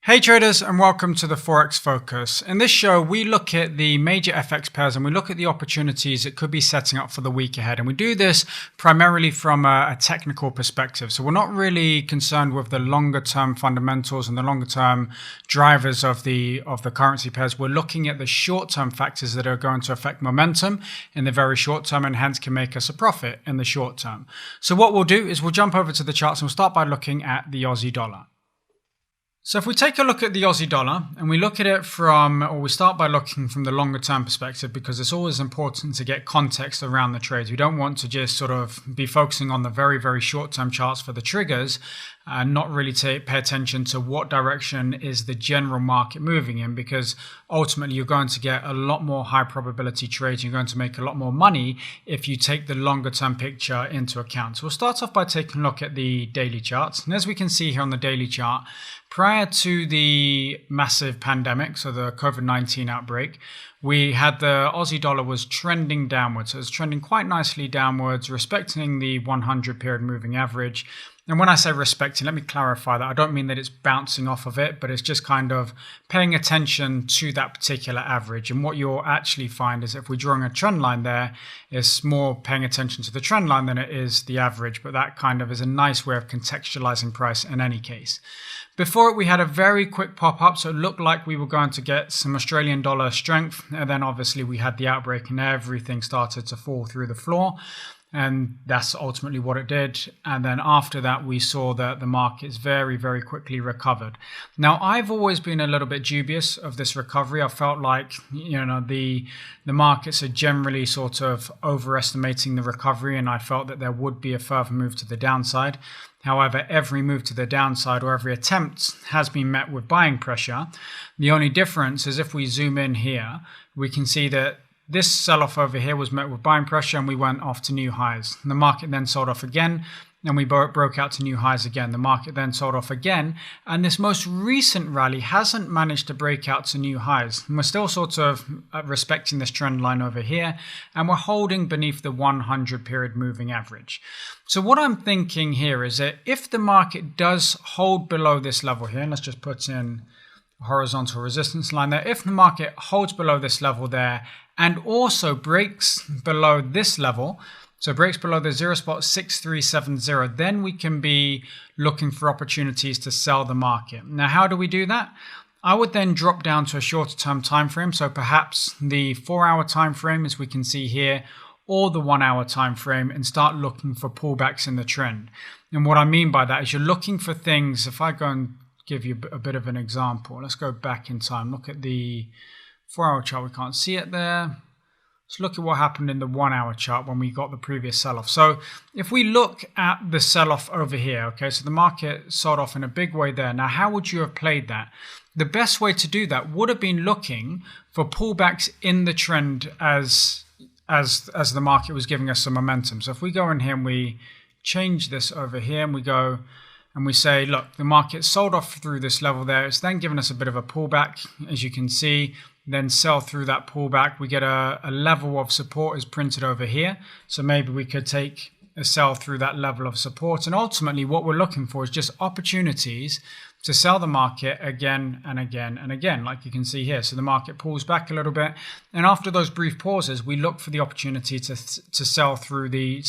Hey traders, and welcome to the Forex Focus. In this show, we look at the major FX pairs and we look at the opportunities it could be setting up for the week ahead. And we do this primarily from a technical perspective. So we're not really concerned with the longer term fundamentals and the longer term drivers of the currency pairs. We're looking at the short term factors that are going to affect momentum in the very short term and hence can make us a profit in the short term. So what we'll do is we'll jump over to the charts and we'll start by looking at the Aussie dollar. So if we take a look at the Aussie dollar and we look at it we start by looking from the longer term perspective, because it's always important to get context around the trades. We don't want to just sort of be focusing on the very, very short term charts for the triggers and not really pay attention to what direction is the general market moving in, because ultimately you're going to get a lot more high probability trades. You're going to make a lot more money if you take the longer term picture into account. So we'll start off by taking a look at the daily charts. And as we can see here on the daily chart, prior to the massive pandemic, so the COVID-19 outbreak, we had the Aussie dollar was trending downwards. So it's trending quite nicely downwards, respecting the 100 period moving average. And when I say respecting, let me clarify that. I don't mean that it's bouncing off of it, but it's just kind of paying attention to that particular average. And what you'll actually find is if we're drawing a trend line there, it's more paying attention to the trend line than it is the average. But that kind of is a nice way of contextualizing price in any case. Before it, we had a very quick pop up, so it looked like we were going to get some Australian dollar strength. And then obviously we had the outbreak and everything started to fall through the floor. And that's ultimately what it did. And then after that, we saw that the markets very, very quickly recovered. Now, I've always been a little bit dubious of this recovery. I felt like, the markets are generally sort of overestimating the recovery, and I felt that there would be a further move to the downside. However, every move to the downside or every attempt has been met with buying pressure. The only difference is if we zoom in here, we can see that this sell-off over here was met with buying pressure and we went off to new highs. And the market then sold off again and we broke out to new highs again. The market then sold off again. And this most recent rally hasn't managed to break out to new highs. And we're still sort of respecting this trend line over here. And we're holding beneath the 100 period moving average. So what I'm thinking here is that if the market does hold below this level here, and let's just put in horizontal resistance line there. If the market holds below this level there and also breaks below this level, so breaks below the 0.6370, then we can be looking for opportunities to sell the market. Now, how do we do that? I would then drop down to a shorter term time frame. So perhaps the 4-hour time frame, as we can see here, or the 1-hour time frame, and start looking for pullbacks in the trend. And what I mean by that is you're looking for things. If I go and give you a bit of an example, let's go back in time. Look at the 4-hour chart. We can't see it there. Let's look at what happened in the 1-hour chart when we got the previous sell-off. So if we look at the sell-off over here, okay, so the market sold off in a big way there. Now, how would you have played that? The best way to do that would have been looking for pullbacks in the trend as the market was giving us some momentum. So if we go in here and we change this over here and we go and we say, look, the market sold off through this level there. It's then given us a bit of a pullback, as you can see, then sell through that pullback. We get a level of support is printed over here. So maybe we could take a sell through that level of support. And ultimately what we're looking for is just opportunities to sell the market again and again and again, like you can see here. So the market pulls back a little bit. And after those brief pauses, we look for the opportunity to sell through the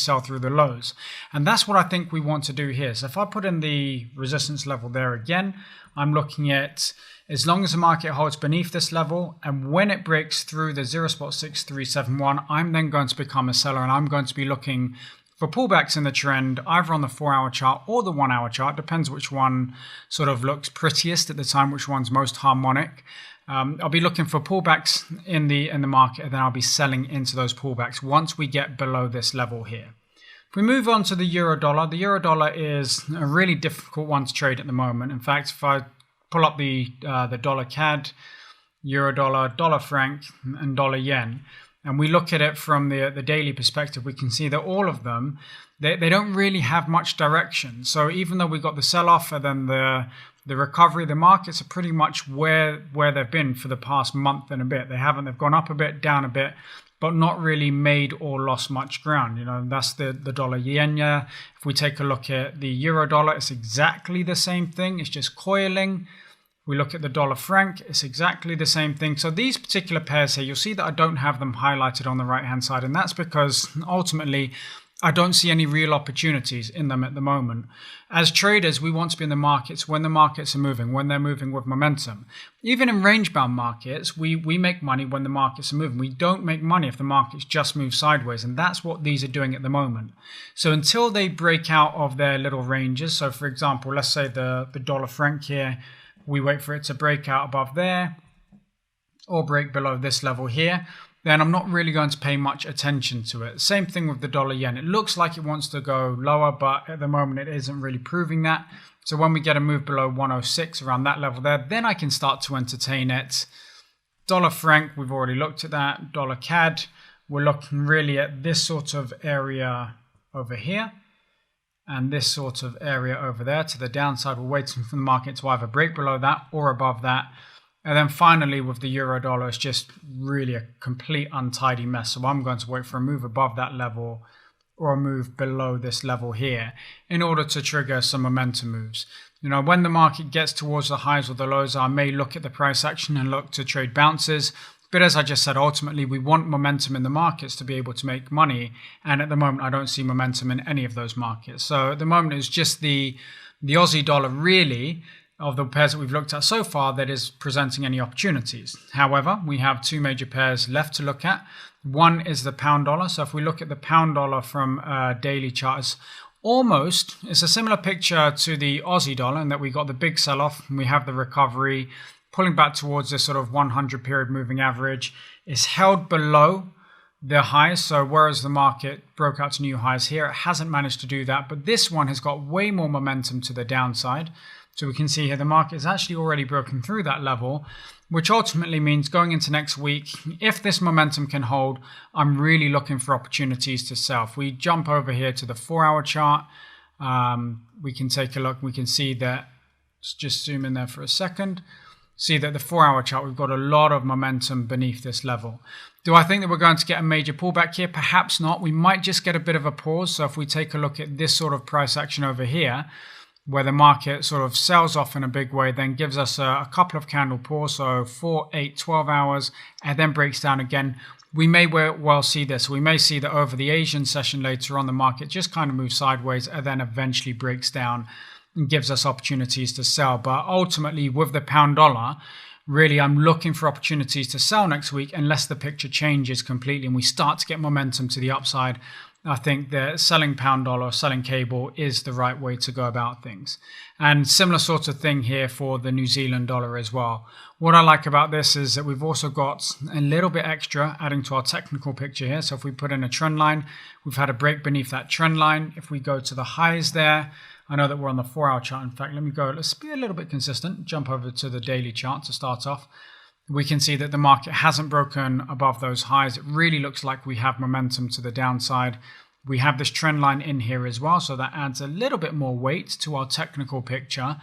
lows. And that's what I think we want to do here. So if I put in the resistance level there again, I'm looking at as long as the market holds beneath this level, and when it breaks through the 0.6371, I'm then going to become a seller, and I'm going to be looking for pullbacks in the trend, either on the 4-hour chart or the 1-hour chart. Depends which one sort of looks prettiest at the time, which one's most harmonic. I'll be looking for pullbacks in the market, and then I'll be selling into those pullbacks once we get below this level here. If we move on to the euro dollar is a really difficult one to trade at the moment. In fact, if I pull up the dollar CAD, euro dollar franc, and dollar yen, and we look at it from the daily perspective, we can see that all of them, they don't really have much direction. So even though we got the sell-off and then the recovery, the markets are pretty much where they've been for the past month and a bit. They've gone up a bit, down a bit, but not really made or lost much ground. That's the dollar yen. If we take a look at the euro dollar, it's exactly the same thing. It's just coiling. We look at the dollar franc, it's exactly the same thing. So these particular pairs here, you'll see that I don't have them highlighted on the right hand side, and that's because ultimately I don't see any real opportunities in them at the moment. As traders, we want to be in the markets when the markets are moving, when they're moving with momentum. Even in range-bound markets, we make money when the markets are moving. We don't make money if the markets just move sideways, and that's what these are doing at the moment. So until they break out of their little ranges, so for example, let's say the dollar franc here, we wait for it to break out above there or break below this level here, then I'm not really going to pay much attention to it. Same thing with the dollar yen. It looks like it wants to go lower, but at the moment it isn't really proving that. So when we get a move below 106, around that level there, then I can start to entertain it. Dollar franc, we've already looked at that. Dollar CAD, we're looking really at this sort of area over here and this sort of area over there to the downside. We're waiting for the market to either break below that or above that. And then finally with the euro dollar, it's just really a complete untidy mess. So I'm going to wait for a move above that level or a move below this level here in order to trigger some momentum moves. You know, when the market gets towards the highs or the lows, I may look at the price action and look to trade bounces. But as I just said, ultimately, we want momentum in the markets to be able to make money. And at the moment, I don't see momentum in any of those markets. So at the moment, it's just the Aussie dollar really, of the pairs that we've looked at so far, that is presenting any opportunities. However, we have two major pairs left to look at. One is the pound dollar. So if we look at the pound dollar from daily charts, it's a similar picture to the Aussie dollar in that we got the big sell-off and we have the recovery pulling back towards this sort of 100 period moving average. Is held below the highs. So whereas the market broke out to new highs here, it hasn't managed to do that. But this one has got way more momentum to the downside. So we can see here the market is actually already broken through that level, which ultimately means going into next week, if this momentum can hold, I'm really looking for opportunities to sell. If we jump over here to the 4-hour chart, we can take a look. We can see that, let's just zoom in there for a second. See that the 4-hour chart, we've got a lot of momentum beneath this level. Do I think that we're going to get a major pullback here? Perhaps not. We might just get a bit of a pause. So if we take a look at this sort of price action over here, where the market sort of sells off in a big way, then gives us a couple of candle pause, so 4, 8, 12 hours, and then breaks down again. We may well see this. We may see that over the Asian session later on, the market just kind of moves sideways and then eventually breaks down and gives us opportunities to sell. But ultimately, with the pound dollar, really, I'm looking for opportunities to sell next week unless the picture changes completely and we start to get momentum to the upside. I think that selling pound dollar, selling cable is the right way to go about things. And similar sort of thing here for the New Zealand dollar as well. What I like about this is that we've also got a little bit extra adding to our technical picture here. So if we put in a trend line, we've had a break beneath that trend line. If we go to the highs there, I know that we're on the 4-hour chart. In fact, let's be a little bit consistent. Jump over to the daily chart to start off. We can see that the market hasn't broken above those highs. It really looks like we have momentum to the downside. We have this trend line in here as well, so that adds a little bit more weight to our technical picture.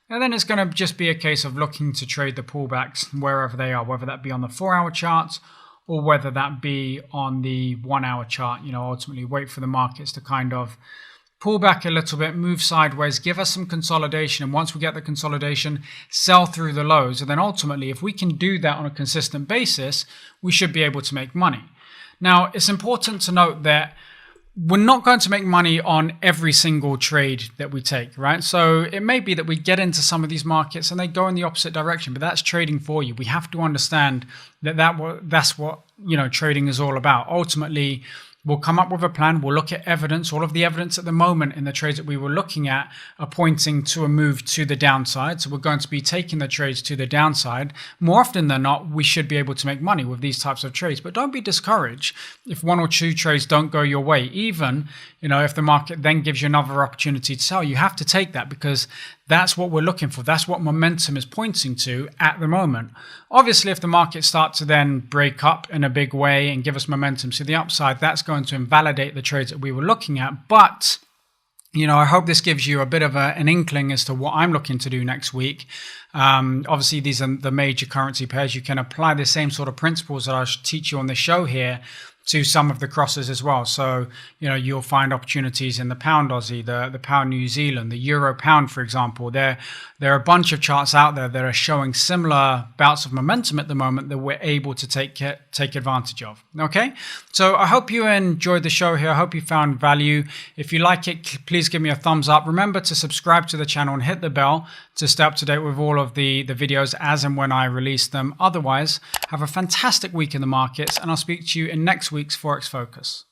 And then it's going to just be a case of looking to trade the pullbacks wherever they are, whether that be on the 4-hour charts or whether that be on the 1-hour chart. You know, ultimately wait for the markets to kind of pull back a little bit, move sideways, give us some consolidation. And once we get the consolidation, sell through the lows. And then ultimately, if we can do that on a consistent basis, we should be able to make money. Now, it's important to note that we're not going to make money on every single trade that we take, right? So it may be that we get into some of these markets and they go in the opposite direction, but that's trading for you. We have to understand that that's what, you know, trading is all about. Ultimately, we'll come up with a plan. We'll look at evidence. All of the evidence at the moment in the trades that we were looking at are pointing to a move to the downside. So we're going to be taking the trades to the downside. More often than not, we should be able to make money with these types of trades. But don't be discouraged if 1 or 2 trades don't go your way. Even, you know, if the market then gives you another opportunity to sell, you have to take that because that's what we're looking for. That's what momentum is pointing to at the moment. Obviously, if the market starts to then break up in a big way and give us momentum to the upside, that's going to invalidate the trades that we were looking at. But, you know, I hope this gives you a bit of an inkling as to what I'm looking to do next week. Obviously, these are the major currency pairs. You can apply the same sort of principles that I teach you on the show here to some of the crosses as well. So, you'll find opportunities in the pound Aussie, the pound New Zealand, the euro pound, for example. There are a bunch of charts out there that are showing similar bouts of momentum at the moment that we're able to take advantage of. Okay, so I hope you enjoyed the show here. I hope you found value. If you like it, please give me a thumbs up. Remember to subscribe to the channel and hit the bell to stay up to date with all of the videos as and when I release them. Otherwise, have a fantastic week in the markets, and I'll speak to you in next week's Forex Focus.